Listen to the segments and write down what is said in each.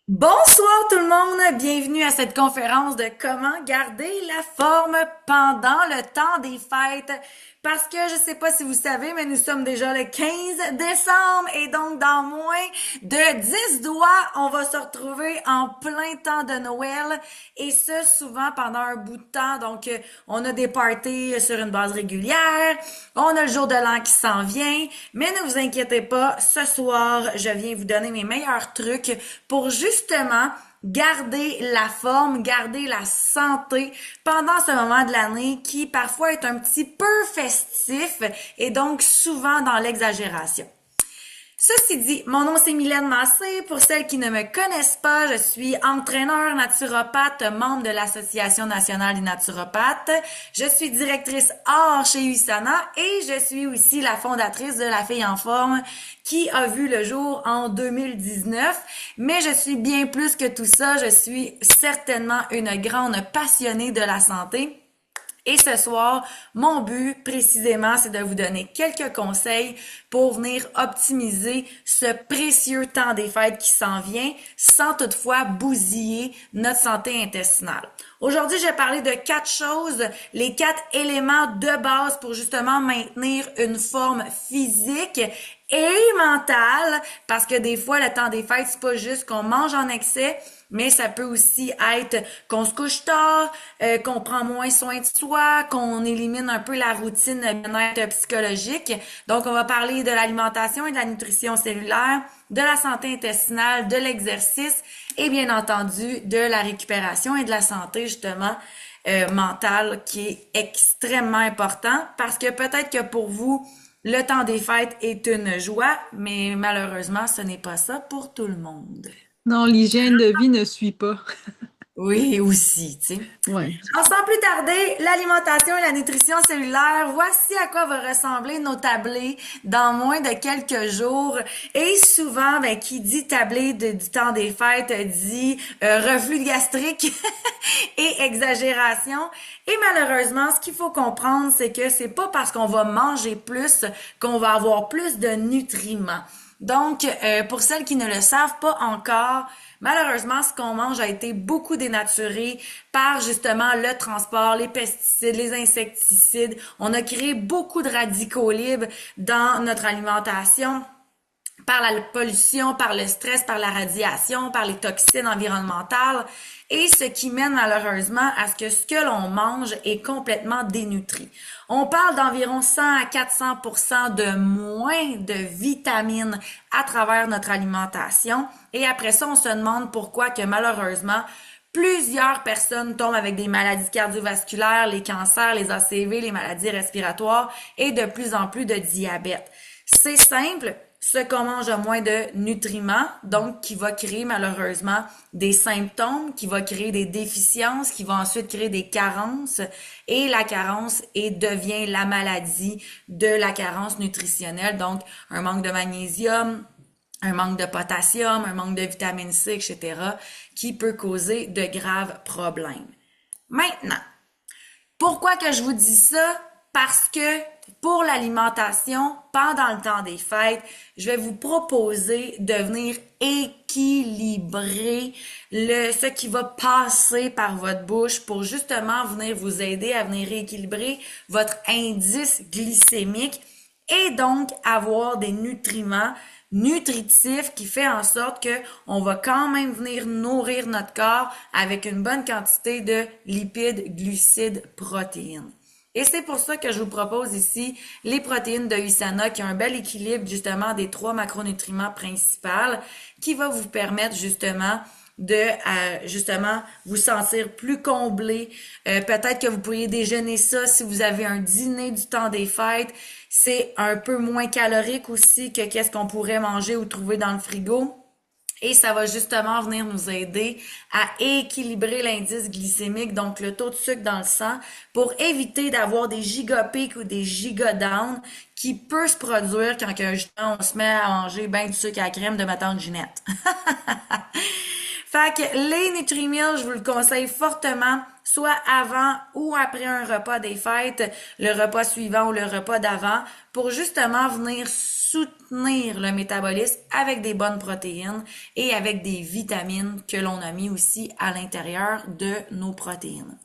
Bonsoir tout le monde, bienvenue à cette conférence de comment garder la forme pendant le temps des fêtes. Parce que je sais pas si vous savez, mais nous sommes déjà le 15 décembre et donc dans moins de 10 doigts, on va se retrouver en plein temps de Noël et ce souvent pendant un bout de temps. Donc on a des parties sur une base régulière, on a le jour de l'an qui s'en vient, mais ne vous inquiétez pas, ce soir, je viens vous donner mes meilleurs trucs pour justement garder la forme, garder la santé pendant ce moment de l'année qui parfois est un petit peu festif et donc souvent dans l'exagération. Ceci dit, mon nom c'est Mylène Massé. Pour celles qui ne me connaissent pas, je suis entraîneur naturopathe, membre de l'Association nationale des naturopathes. Je suis directrice art chez USANA et je suis aussi la fondatrice de La Fille en forme qui a vu le jour en 2019. Mais je suis bien plus que tout ça. Je suis certainement une grande passionnée de la santé. Et ce soir, mon but précisément, c'est de vous donner quelques conseils pour venir optimiser ce précieux temps des fêtes qui s'en vient sans toutefois bousiller notre santé intestinale. Aujourd'hui, je vais parler de 4 choses, les 4 éléments de base pour justement maintenir une forme physique et mentale, parce que des fois, le temps des fêtes, c'est pas juste qu'on mange en excès, mais ça peut aussi être qu'on se couche tard, qu'on prend moins soin de soi, qu'on élimine un peu la routine bien-être psychologique. Donc, on va parler de l'alimentation et de la nutrition cellulaire, de la santé intestinale, de l'exercice et bien entendu de la récupération et de la santé justement mentale qui est extrêmement important parce que peut-être que pour vous, le temps des fêtes est une joie, mais malheureusement, ce n'est pas ça pour tout le monde. Non, l'hygiène de vie ne suit pas. Oui, aussi, tu sais. Ouais. Sans plus tarder, l'alimentation et la nutrition cellulaire, voici à quoi va ressembler nos tablés dans moins de quelques jours. Et souvent, ben, qui dit tablé du temps des fêtes dit reflux gastrique et exagération. Et malheureusement, ce qu'il faut comprendre, c'est que c'est pas parce qu'on va manger plus qu'on va avoir plus de nutriments. Donc, pour celles qui ne le savent pas encore, malheureusement, ce qu'on mange a été beaucoup dénaturé par justement le transport, les pesticides, les insecticides. On a créé beaucoup de radicaux libres dans notre alimentation par la pollution, par le stress, par la radiation, par les toxines environnementales, et ce qui mène malheureusement à ce que l'on mange est complètement dénutri. On parle d'environ 100 à 400% de moins de vitamines à travers notre alimentation, et après ça, on se demande pourquoi que malheureusement, plusieurs personnes tombent avec des maladies cardiovasculaires, les cancers, les ACV, les maladies respiratoires et de plus en plus de diabète. C'est simple, ce qu'on mange a moins de nutriments, donc qui va créer malheureusement des symptômes, qui va créer des déficiences, qui va ensuite créer des carences, et la carence devient la maladie de la carence nutritionnelle, donc un manque de magnésium, un manque de potassium, un manque de vitamine C, etc., qui peut causer de graves problèmes. Maintenant, pourquoi que je vous dis ça? Parce que pour l'alimentation, pendant le temps des fêtes, je vais vous proposer de venir équilibrer ce qui va passer par votre bouche pour justement venir vous aider à venir rééquilibrer votre indice glycémique et donc avoir des nutriments nutritifs qui fait en sorte que on va quand même venir nourrir notre corps avec une bonne quantité de lipides, glucides, protéines. Et c'est pour ça que je vous propose ici les protéines de USANA qui ont un bel équilibre justement des 3 macronutriments principaux qui va vous permettre de justement vous sentir plus comblé. Peut-être que vous pourriez déjeuner ça si vous avez un dîner du temps des fêtes. C'est un peu moins calorique aussi que qu'est-ce qu'on pourrait manger ou trouver dans le frigo. Et ça va justement venir nous aider à équilibrer l'indice glycémique, donc le taux de sucre dans le sang, pour éviter d'avoir des gigapics ou des gigadowns qui peut se produire quand justement on se met à manger ben du sucre à la crème de ma tante Ginette. Fait que les Nutri-Milk, je vous le conseille fortement, soit avant ou après un repas des fêtes, le repas suivant ou le repas d'avant, pour justement venir soutenir le métabolisme avec des bonnes protéines et avec des vitamines que l'on a mis aussi à l'intérieur de nos protéines.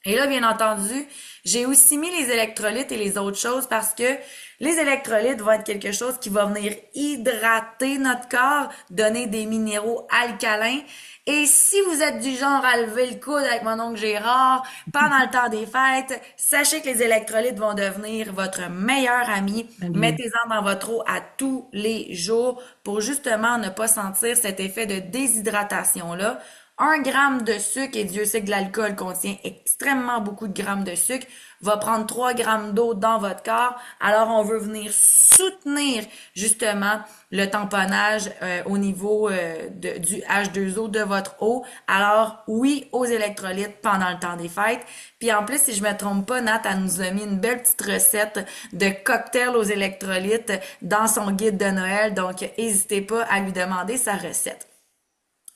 Et là, bien entendu, j'ai aussi mis les électrolytes et les autres choses parce que les électrolytes vont être quelque chose qui va venir hydrater notre corps, donner des minéraux alcalins. Et si vous êtes du genre à lever le coude avec mon oncle Gérard pendant le temps des fêtes, sachez que les électrolytes vont devenir votre meilleur ami. Allié. Mettez-en dans votre eau à tous les jours pour justement ne pas sentir cet effet de déshydratation-là. 1 gramme de sucre, et Dieu sait que l'alcool contient extrêmement beaucoup de grammes de sucre, va prendre 3 grammes d'eau dans votre corps. Alors, on veut venir soutenir justement le tamponnage au niveau du H2O de votre eau. Alors, oui, aux électrolytes pendant le temps des fêtes. Puis en plus, si je me trompe pas, Nat, elle nous a mis une belle petite recette de cocktail aux électrolytes dans son guide de Noël. Donc, n'hésitez pas à lui demander sa recette.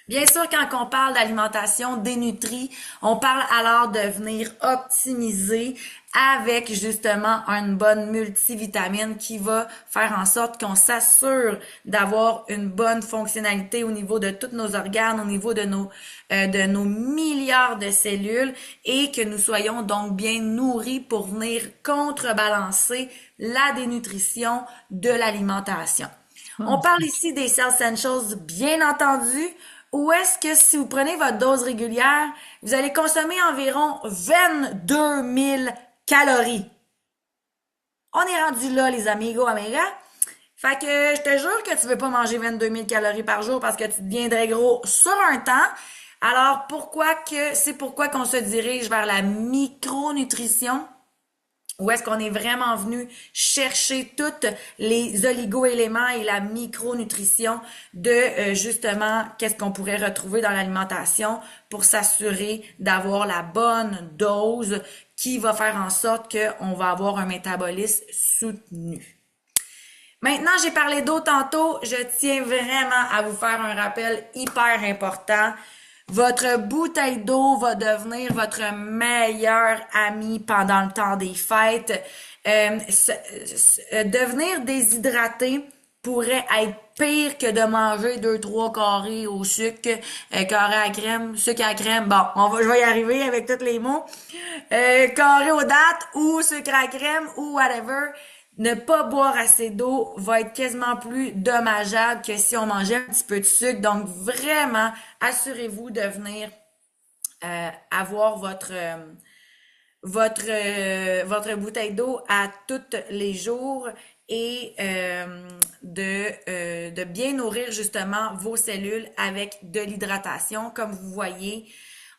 Bien sûr, quand on parle d'alimentation dénutrie, on parle alors de venir optimiser avec justement une bonne multivitamine qui va faire en sorte qu'on s'assure d'avoir une bonne fonctionnalité au niveau de tous nos organes, au niveau de nos milliards de cellules et que nous soyons donc bien nourris pour venir contrebalancer la dénutrition de l'alimentation. On Oh, parle ici des Cell Essentials, bien entendu, où est-ce que si vous prenez votre dose régulière, vous allez consommer environ 22 000 calories. On est rendu là, les amigos, amigas. Fait que je te jure que tu veux pas manger 22 000 calories par jour parce que tu deviendrais gros sur un temps. Alors, c'est pourquoi qu'on se dirige vers la micronutrition, où est-ce qu'on est vraiment venu chercher toutes les oligo-éléments et la micronutrition de justement qu'est-ce qu'on pourrait retrouver dans l'alimentation pour s'assurer d'avoir la bonne dose qui va faire en sorte qu'on va avoir un métabolisme soutenu. Maintenant, j'ai parlé d'eau tantôt. Je tiens vraiment à vous faire un rappel hyper important. Votre bouteille d'eau va devenir votre meilleur ami pendant le temps des fêtes. Devenir déshydraté pourrait être pire que de manger 2, 3 carrés au sucre, carré à crème, sucre à crème. Bon, je vais y arriver avec tous les mots. Carré aux dattes ou sucre à crème ou whatever. Ne pas boire assez d'eau va être quasiment plus dommageable que si on mangeait un petit peu de sucre. Donc, vraiment, assurez-vous de venir avoir votre bouteille d'eau à tous les jours et de bien nourrir justement vos cellules avec de l'hydratation. Comme vous voyez,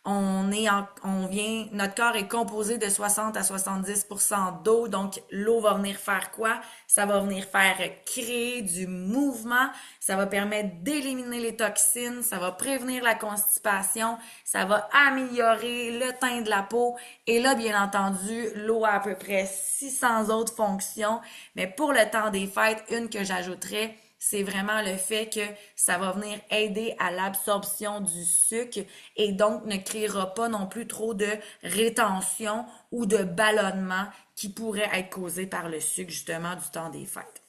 notre corps est composé de 60 à 70% d'eau, donc l'eau va venir faire quoi? Ça va venir faire créer du mouvement, ça va permettre d'éliminer les toxines, ça va prévenir la constipation, ça va améliorer le teint de la peau, et là, bien entendu, l'eau a à peu près 600 autres fonctions, mais pour le temps des fêtes, une que j'ajouterais, c'est vraiment le fait que ça va venir aider à l'absorption du sucre et donc ne créera pas non plus trop de rétention ou de ballonnement qui pourrait être causé par le sucre justement du temps des fêtes.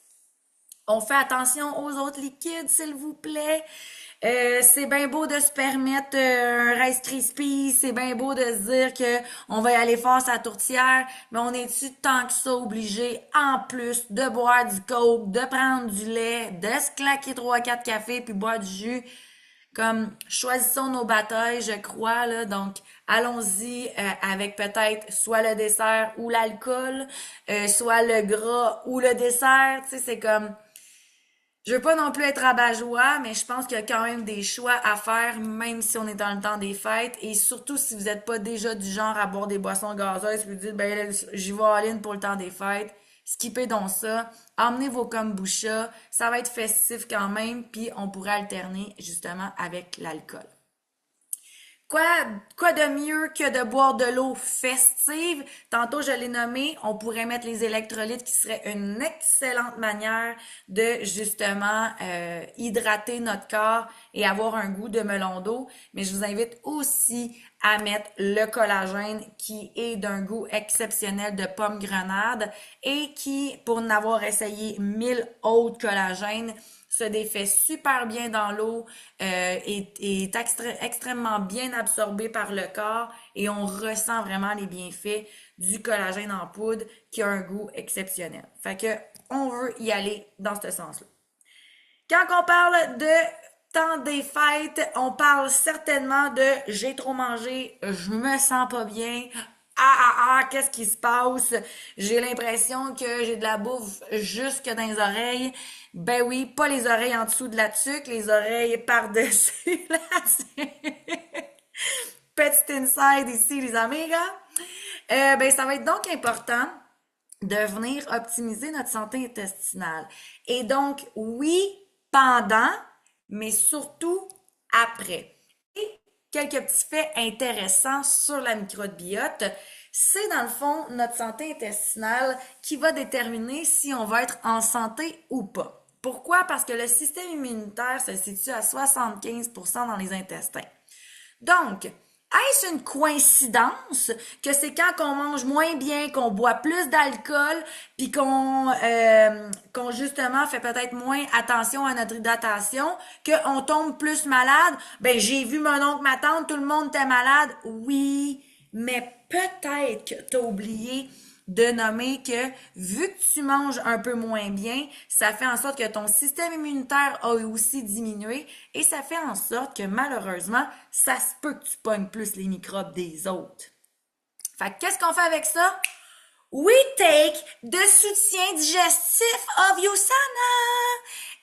On fait attention aux autres liquides, s'il vous plaît. C'est bien beau de se permettre un Rice Krispies, c'est bien beau de se dire que on va y aller fort sa tourtière, mais on est-tu tant que ça obligé, en plus, de boire du coke, de prendre du lait, de se claquer 3, 4 cafés puis boire du jus? Comme, choisissons nos batailles, je crois, là. Donc, allons-y avec peut-être soit le dessert ou l'alcool, soit le gras ou le dessert. Tu sais, c'est comme je veux pas non plus être rabat-joie, mais je pense qu'il y a quand même des choix à faire, même si on est dans le temps des fêtes. Et surtout si vous n'êtes pas déjà du genre à boire des boissons gazeuses, vous dites, ben là, j'y vais all-in pour le temps des fêtes. Skippez donc ça. Emmenez vos kombucha. Ça va être festif quand même, puis on pourrait alterner justement avec l'alcool. Quoi, quoi de mieux que de boire de l'eau festive? Tantôt, je l'ai nommé, on pourrait mettre les électrolytes qui serait une excellente manière de justement hydrater notre corps et avoir un goût de melon d'eau. Mais je vous invite aussi à mettre le collagène qui est d'un goût exceptionnel de pomme grenade et qui, pour n'avoir essayé 1000 autres collagènes, se défait super bien dans l'eau, est extrêmement bien absorbé par le corps et on ressent vraiment les bienfaits du collagène en poudre qui a un goût exceptionnel. Fait que on veut y aller dans ce sens-là. Quand on parle de temps des fêtes, on parle certainement de j'ai trop mangé, je me sens pas bien. Qu'est-ce qui se passe? J'ai l'impression que j'ai de la bouffe jusque dans les oreilles. Ben oui, pas les oreilles en dessous de la tuque, les oreilles par-dessus la tuque. Petit inside ici, les amigas. Ben, ça va être donc important de venir optimiser notre santé intestinale. Et donc, oui, pendant, mais surtout après. Et quelques petits faits intéressants sur la microbiote. C'est dans le fond notre santé intestinale qui va déterminer si on va être en santé ou pas. Pourquoi? Parce que le système immunitaire se situe à 75% dans les intestins. Donc, est-ce une coïncidence que c'est quand on mange moins bien, qu'on boit plus d'alcool, puis qu'on justement fait peut-être moins attention à notre hydratation, qu'on tombe plus malade? Ben, j'ai vu mon oncle, ma tante, tout le monde était malade. Oui, mais peut-être que t'as oublié de nommer que vu que tu manges un peu moins bien, ça fait en sorte que ton système immunitaire a aussi diminué et ça fait en sorte que malheureusement, ça se peut que tu pognes plus les microbes des autres. Fait que qu'est-ce qu'on fait avec ça? We take the soutien digestif of Usana.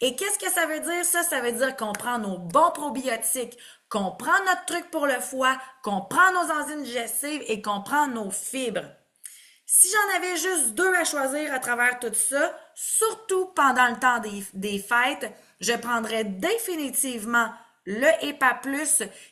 Et qu'est-ce que ça veut dire ça? Ça veut dire qu'on prend nos bons probiotiques, qu'on prend notre truc pour le foie, qu'on prend nos enzymes digestives et qu'on prend nos fibres. Si j'en avais juste deux à choisir à travers tout ça, surtout pendant le temps des fêtes, je prendrais définitivement le EPA+,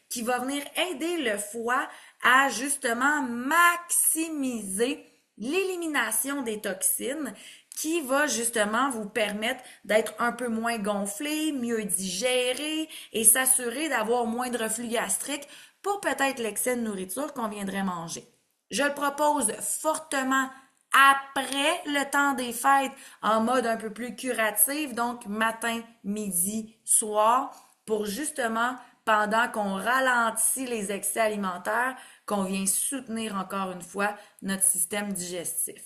qui va venir aider le foie à justement maximiser l'élimination des toxines, qui va justement vous permettre d'être un peu moins gonflé, mieux digéré et s'assurer d'avoir moins de reflux gastrique pour peut-être l'excès de nourriture qu'on viendrait manger. Je le propose fortement après le temps des fêtes en mode un peu plus curatif, donc matin, midi, soir, pour justement, pendant qu'on ralentit les excès alimentaires, qu'on vient soutenir encore une fois notre système digestif.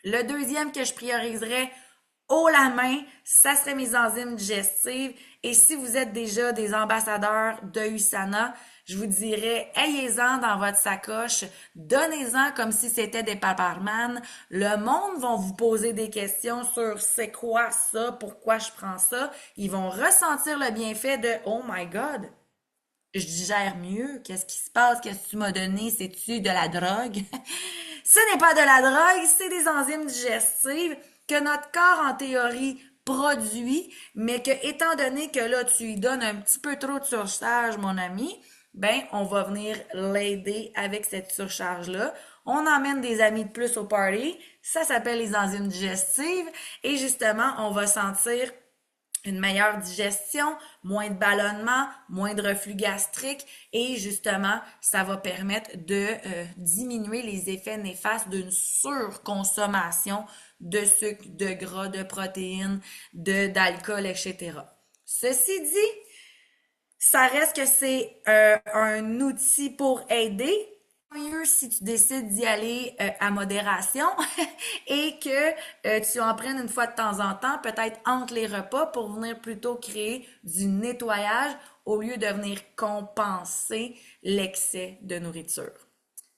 Le deuxième que je prioriserais haut la main, ça serait mes enzymes digestives. Et si vous êtes déjà des ambassadeurs de USANA, je vous dirais, ayez-en dans votre sacoche, donnez-en comme si c'était des paparman. Le monde va vous poser des questions sur c'est quoi ça, pourquoi je prends ça. Ils vont ressentir le bienfait de oh my God, je digère mieux. Qu'est-ce qui se passe? Qu'est-ce que tu m'as donné? C'est-tu de la drogue? Ce n'est pas de la drogue, c'est des enzymes digestives que notre corps, en théorie, produit, mais que, étant donné que là, tu lui donnes un petit peu trop de surcharge, mon ami, ben, on va venir l'aider avec cette surcharge-là. On emmène des amis de plus au party. Ça s'appelle les enzymes digestives. Et justement, on va sentir une meilleure digestion, moins de ballonnement, moins de reflux gastrique et justement, ça va permettre de diminuer les effets néfastes d'une surconsommation de sucre, de gras, de protéines, d'alcool, etc. Ceci dit, ça reste que c'est un outil pour aider. Mieux si tu décides d'y aller à modération et que tu en prennes une fois de temps en temps, peut-être entre les repas pour venir plutôt créer du nettoyage au lieu de venir compenser l'excès de nourriture.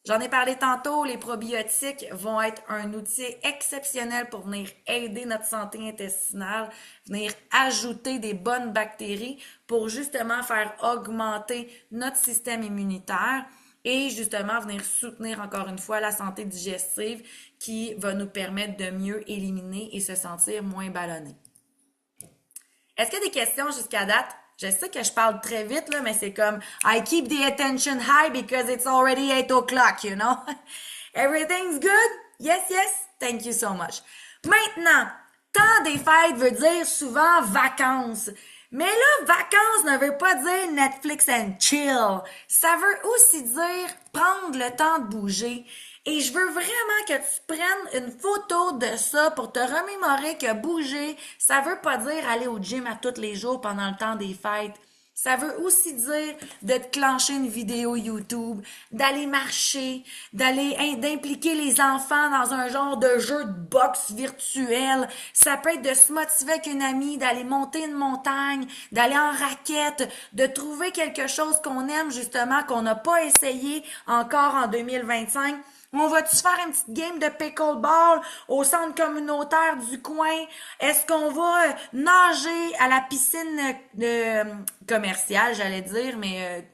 J'en ai parlé tantôt, les probiotiques vont être un outil exceptionnel pour venir aider notre santé intestinale, venir ajouter des bonnes bactéries pour justement faire augmenter notre système immunitaire et justement venir soutenir encore une fois la santé digestive qui va nous permettre de mieux éliminer et se sentir moins ballonné. Est-ce qu'il y a des questions jusqu'à date? Je sais que je parle très vite, là, mais c'est comme I keep the attention high because it's already 8 o'clock, you know? Everything's good? Yes, yes. Thank you so much. Maintenant, temps des fêtes veut dire souvent vacances. Mais là, vacances ne veut pas dire Netflix and chill. Ça veut aussi dire prendre le temps de bouger. Et je veux vraiment que tu prennes une photo de ça pour te remémorer que bouger, ça veut pas dire aller au gym à tous les jours pendant le temps des fêtes. Ça veut aussi dire de te clencher une vidéo YouTube, d'aller marcher, d'impliquer les enfants dans un genre de jeu de boxe virtuel. Ça peut être de se motiver avec une amie, d'aller monter une montagne, d'aller en raquette, de trouver quelque chose qu'on aime justement, qu'on n'a pas essayé encore en 2025. On va-tu faire une petite game de pickleball au centre communautaire du coin? Est-ce qu'on va nager à la piscine commerciale, j'allais dire, mais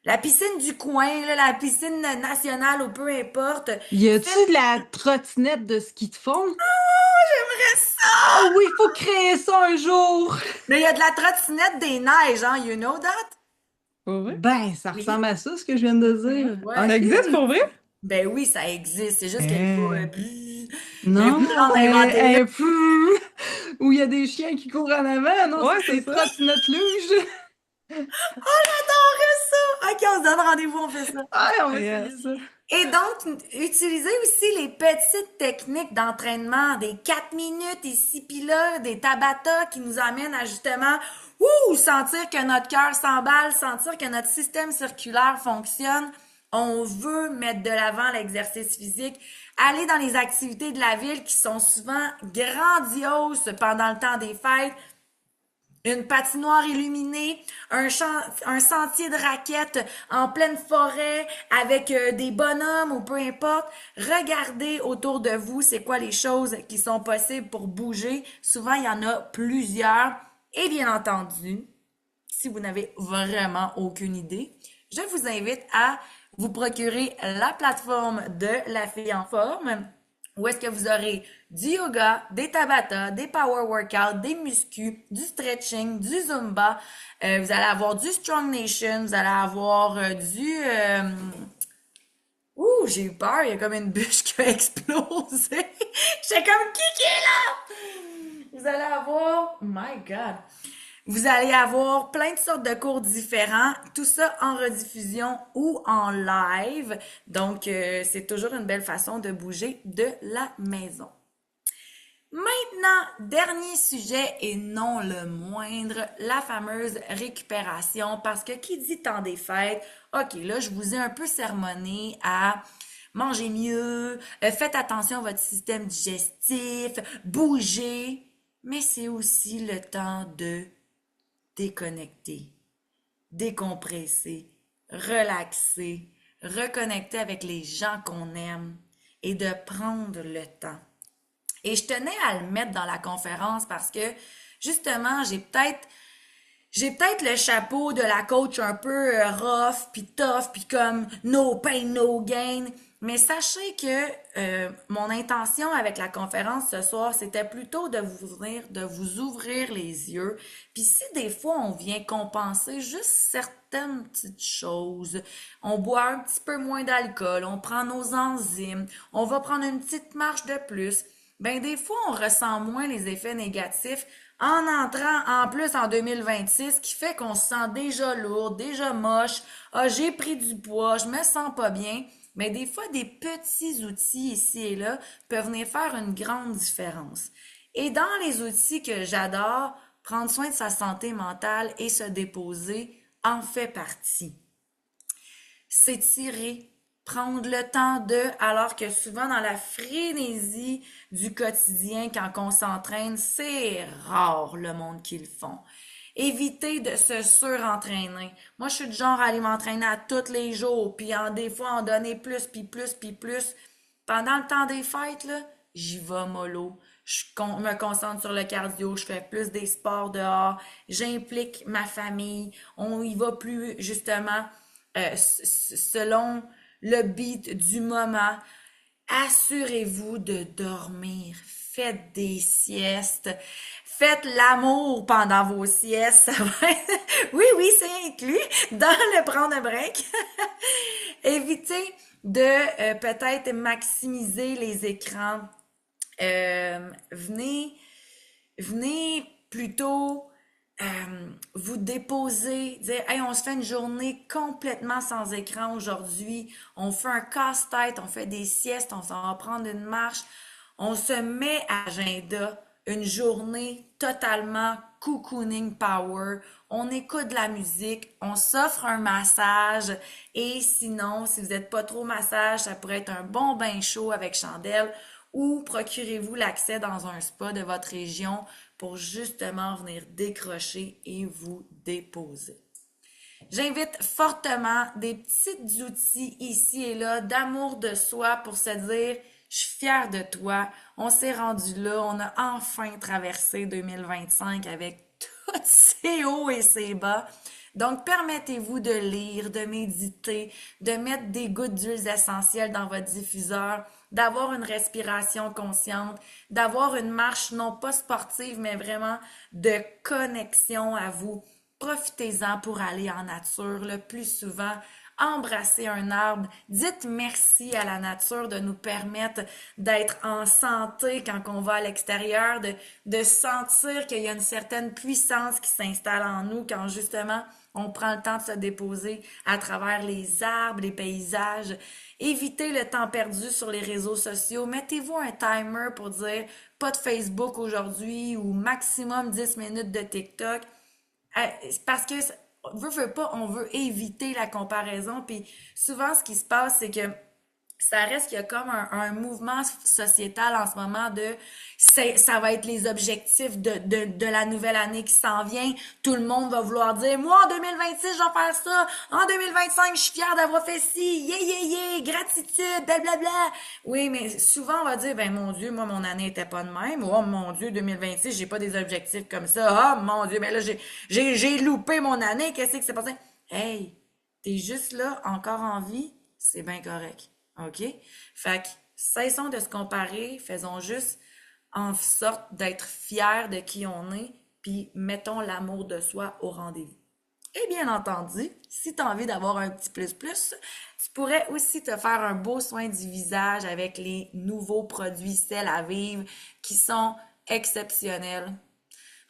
la piscine du coin, là, la piscine nationale ou peu importe. Y a-tu Faites... de la trottinette de ski de fond? J'aimerais ça! Oh oui, il faut créer ça un jour! Mais il y a de la trottinette des neiges, hein, you know that? Pour vrai? Ben, ça Oui. ressemble à ça, ce que je viens de dire. Ouais. Ça existe pour vrai? Ben oui, ça existe. C'est juste qu'il faut... Non, on a inventé où il y a des chiens qui courent en avant. Non, Ouais, c'est des c'est ça. trottinettes luge. J'adorerais ça! Ok, on se donne rendez-vous, on fait ça. Ah, on va Yes. essayer ça. Et donc, utilisez aussi les petites techniques d'entraînement, des 4 minutes ici puis là, des Tabata qui nous amènent à justement sentir que notre cœur s'emballe, sentir que notre système circulaire fonctionne. On veut mettre de l'avant l'exercice physique, aller dans les activités de la ville qui sont souvent grandioses pendant le temps des fêtes, une patinoire illuminée, un sentier de raquettes en pleine forêt avec des bonhommes ou peu importe. Regardez autour de vous, c'est quoi les choses qui sont possibles pour bouger. Souvent, il y en a plusieurs. Et bien entendu, si vous n'avez vraiment aucune idée, je vous invite à vous procurer la plateforme de La Fille en Forme, où est-ce que vous aurez du yoga, des tabata, des power workouts, des muscles, du stretching, du zumba. Vous allez avoir du Strong Nation, vous allez avoir j'ai eu peur, il y a comme une bûche qui a explosé. J'étais comme, qui est là? Vous allez avoir, oh my God. Vous allez avoir plein de sortes de cours différents, tout ça en rediffusion ou en live. Donc, c'est toujours une belle façon de bouger de la maison. Maintenant, dernier sujet et non le moindre, la fameuse récupération, parce que qui dit temps des fêtes, ok, là, je vous ai un peu sermonné à manger mieux, faites attention à votre système digestif, bougez, mais c'est aussi le temps de déconnecter, décompresser, relaxer, reconnecter avec les gens qu'on aime et de prendre le temps. Et je tenais à le mettre dans la conférence parce que, justement, j'ai peut-être le chapeau de la coach un peu rough, puis tough, puis comme no pain, no gain. Mais sachez que mon intention avec la conférence ce soir, c'était plutôt de vous ouvrir les yeux. Puis si des fois on vient compenser juste certaines petites choses, on boit un petit peu moins d'alcool, on prend nos enzymes, on va prendre une petite marche de plus, ben des fois on ressent moins les effets négatifs en entrant en plus en 2026, qui fait qu'on se sent déjà lourd, déjà moche, j'ai pris du poids, je me sens pas bien. Mais des fois, des petits outils ici et là peuvent venir faire une grande différence. Et dans les outils que j'adore, prendre soin de sa santé mentale et se déposer en fait partie. S'étirer, prendre le temps alors que souvent dans la frénésie du quotidien, quand on s'entraîne, c'est rare le monde qui le font. Éviter de se surentraîner. Moi, je suis du genre à aller m'entraîner à tous les jours, puis des fois en donner plus, puis plus, puis plus. Pendant le temps des fêtes, là, j'y vais mollo. Je me concentre sur le cardio, je fais plus des sports dehors, j'implique ma famille, on y va plus justement selon le beat du moment. Assurez-vous de dormir, faites des siestes, Faites l'amour pendant vos siestes. Ça va être... Oui, oui, c'est inclus dans le prendre un break. Évitez de peut-être maximiser les écrans. Venez, venez plutôt vous déposer, dire hey, on se fait une journée complètement sans écran aujourd'hui, on fait un casse-tête, on fait des siestes, on s'en va prendre une marche, on se met à agenda une journée totalement cocooning power, on écoute de la musique, on s'offre un massage et sinon, si vous n'êtes pas trop massage, ça pourrait être un bon bain chaud avec chandelle ou procurez-vous l'accès dans un spa de votre région pour justement venir décrocher et vous déposer. J'invite fortement des petits outils ici et là d'amour de soi pour se dire je suis fière de toi, on s'est rendu là, on a enfin traversé 2025 avec tous ses hauts et ses bas. Donc, permettez-vous de lire, de méditer, de mettre des gouttes d'huiles essentielles dans votre diffuseur, d'avoir une respiration consciente, d'avoir une marche non pas sportive, mais vraiment de connexion à vous. Profitez-en pour aller en nature le plus souvent. Embrassez un arbre. Dites merci à la nature de nous permettre d'être en santé quand on va à l'extérieur, de sentir qu'il y a une certaine puissance qui s'installe en nous quand justement on prend le temps de se déposer à travers les arbres, les paysages. Évitez le temps perdu sur les réseaux sociaux. Mettez-vous un timer pour dire pas de Facebook aujourd'hui ou maximum 10 minutes de TikTok. Parce que veut pas, on veut éviter la comparaison. Puis souvent, ce qui se passe, c'est que ça reste qu'il y a comme un mouvement sociétal en ce moment de ça va être les objectifs de la nouvelle année qui s'en vient. Tout le monde va vouloir dire moi en 2026 je vais faire ça, en 2025 je suis fière d'avoir fait ci, yeah yeah yeah, gratitude, blablabla. Oui, mais souvent on va dire ben mon Dieu, moi mon année était pas de même. Oh mon Dieu, 2026 j'ai pas des objectifs comme ça. Oh mon Dieu, mais là j'ai loupé mon année, qu'est-ce que c'est passé? Hey, t'es juste là encore en vie, c'est bien correct. OK? Fait que cessons de se comparer, faisons juste en sorte d'être fiers de qui on est, puis mettons l'amour de soi au rendez-vous. Et bien entendu, si tu as envie d'avoir un petit plus, tu pourrais aussi te faire un beau soin du visage avec les nouveaux produits Cell à vivre qui sont exceptionnels.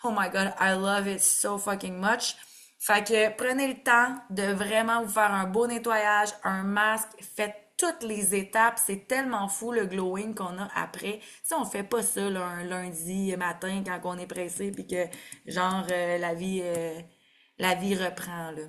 Oh my God, I love it so fucking much. Fait que prenez le temps de vraiment vous faire un beau nettoyage, un masque, faites toutes les étapes. C'est tellement fou le glowing qu'on a après. Si on fait pas ça là, un lundi matin quand on est pressé puis que genre la vie reprend là.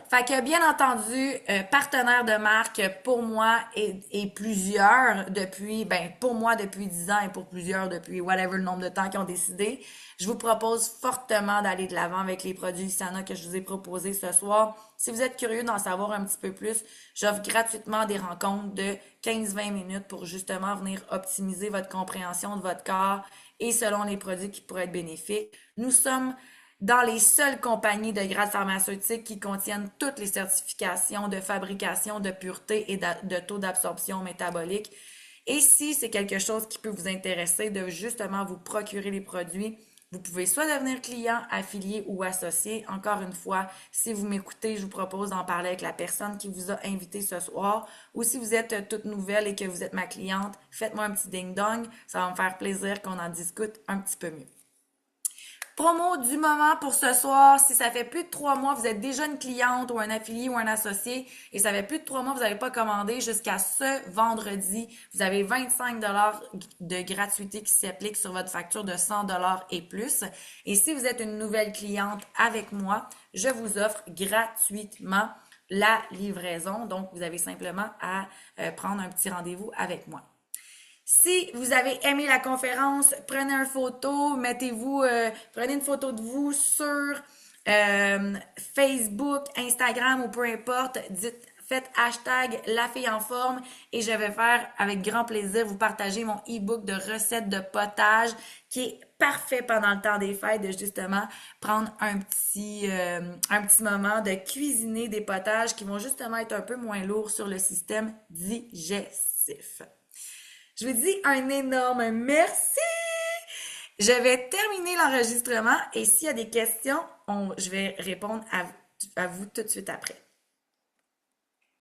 Fait que bien entendu, partenaire de marque pour moi et plusieurs depuis, pour moi depuis 10 ans et pour plusieurs depuis whatever le nombre de temps qu'ils ont décidé, je vous propose fortement d'aller de l'avant avec les produits Sana que je vous ai proposés ce soir. Si vous êtes curieux d'en savoir un petit peu plus, j'offre gratuitement des rencontres de 15-20 minutes pour justement venir optimiser votre compréhension de votre corps et selon les produits qui pourraient être bénéfiques. Nous sommes dans les seules compagnies de grades pharmaceutiques qui contiennent toutes les certifications de fabrication, de pureté et de taux d'absorption métabolique. Et si c'est quelque chose qui peut vous intéresser de justement vous procurer les produits, vous pouvez soit devenir client, affilié ou associé. Encore une fois, si vous m'écoutez, je vous propose d'en parler avec la personne qui vous a invité ce soir. Ou si vous êtes toute nouvelle et que vous êtes ma cliente, faites-moi un petit ding-dong. Ça va me faire plaisir qu'on en discute un petit peu mieux. Promo du moment pour ce soir, si ça fait plus de 3 mois, vous êtes déjà une cliente ou un affilié ou un associé et ça fait plus de 3 mois, vous n'avez pas commandé jusqu'à ce vendredi, vous avez 25 de gratuité qui s'applique sur votre facture de 100 et plus. Et si vous êtes une nouvelle cliente avec moi, je vous offre gratuitement la livraison. Donc, vous avez simplement à prendre un petit rendez-vous avec moi. Si vous avez aimé la conférence, prenez une photo, prenez une photo de vous sur Facebook, Instagram ou peu importe. Faites hashtag la fille en forme et je vais faire avec grand plaisir vous partager mon e-book de recettes de potage qui est parfait pendant le temps des fêtes de justement prendre un petit moment de cuisiner des potages qui vont justement être un peu moins lourds sur le système digestif. Je vous dis un énorme merci! Je vais terminer l'enregistrement et s'il y a des questions, je vais répondre à vous tout de suite après.